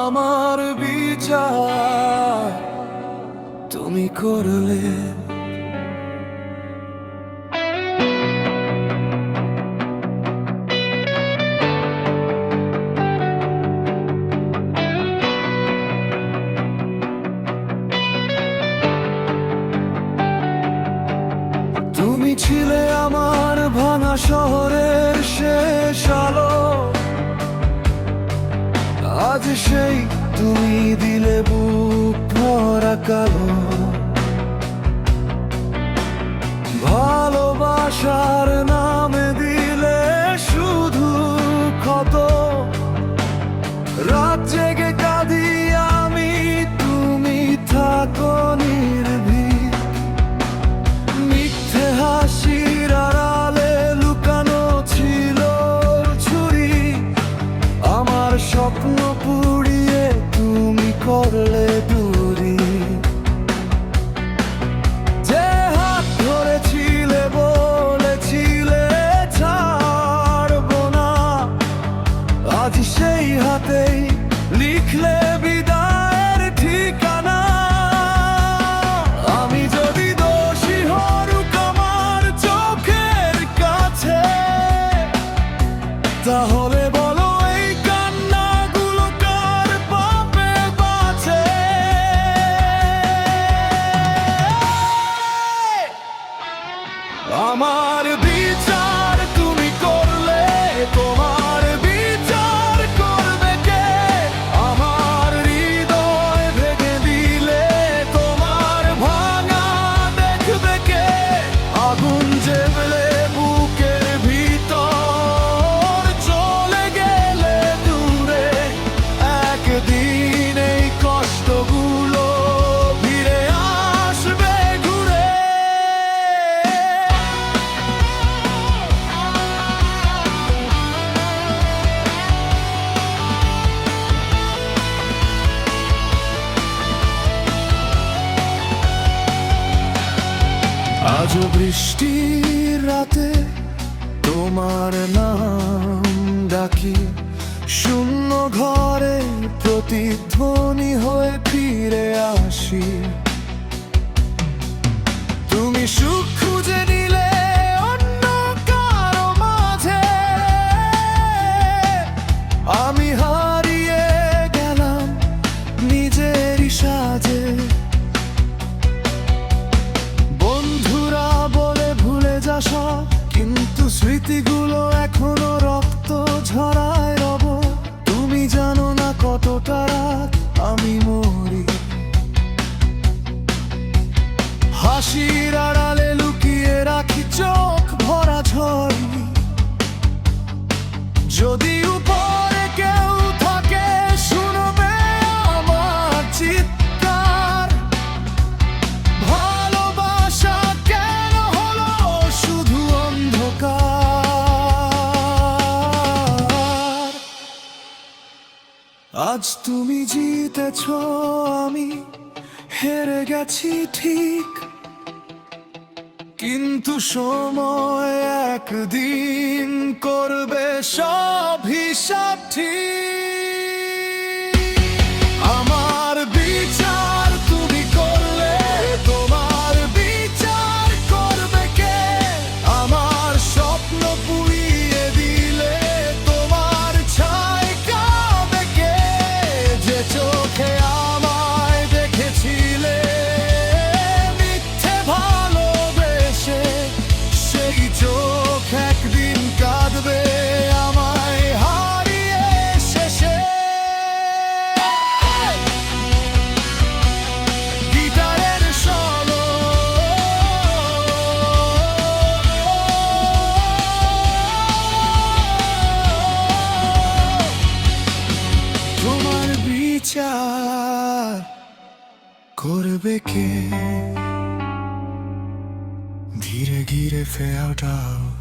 আমার বিচার তুমি করলে। তুমি ছিলে আমার ভাঙা শহরের শেষ আলো, আজ সেই তুমি দিলে বুক ভরা কালো। ভালোবাসার নামে দিলে শুধু ক্ষত, রাত জেগে কাঁদি আমি, তুমি থাকো নির্ভীক। মিথ্যে হাসির আড়ালে লুকানো ছিল ছুরি, আমার স্বপ্ন পুড়িয়ে তুমি করলে দূরি। যে হাত ধরেছিলে বলেছিলে ছাড়বো না, আজ সেই হাতেই লিখলে বিদায়ের ঠিকানা। আমি যদি দোষী হরুক আমার চোখের কাছে, তাহলে বলো এই কান্নাগুলো কার পাপে বাঁচে। আমার বিচার তুমি করলে, তোমার বিচার করবে কে? আমার হৃদয় ভেঙে দিলে তোমার ভাঙা দেখবে কে? আগুন জ্বলে বুকের ভিতর চলে গেলে দূরে, একদিন এই কষ্টগুলো ফিরে আসবে ঘুরে। আজ বৃষ্টির রাতে তোমার নাম ডাকি, শূন্য ঘরে প্রতিধ্বনি হয়ে ফিরে আসি। তুমি সুখ খুঁজে নিলে অন্য কারো মাঝে, আমি হারিয়ে গেলাম নিজেরই সাজে। বন্ধুরা বলে ভুলে যা সব, কিন্তু স্মৃতিগুলো এখনো রক্ত ঝরায় রব। তুমি জানো না কতটা রাত আমি মরি, হাসির আড়ালে লুকিয়ে রাখি চোখ ভরা ঝড়ি। যদি উপরে কেউ থাকে শুনবে আমার চিৎকার, ভালোবাসা কেন হলো শুধু অন্ধকার। আজ তুমি জিতেছ, আমি হেরে গেছি ঠিক, কিন্তু সময় একদিন করবে সব হিসাব ঠিক। আমার বিচার তুমি করলে, তোমার বিচার করবে কে? আমার স্বপ্ন পুড়িয়ে দিলে তোমার ছায় কাঁদবে কে? যে চোখে আমায় দেখেছিলে মিথ্যে ভালোবেসে, সেই চোখ একদিন কাঁদবে আমায় হারিয়ে শেষে। গিটারের সলো, তোমার বিচার করবে কে? ধীরে ধীরে ফেয়ার আউট।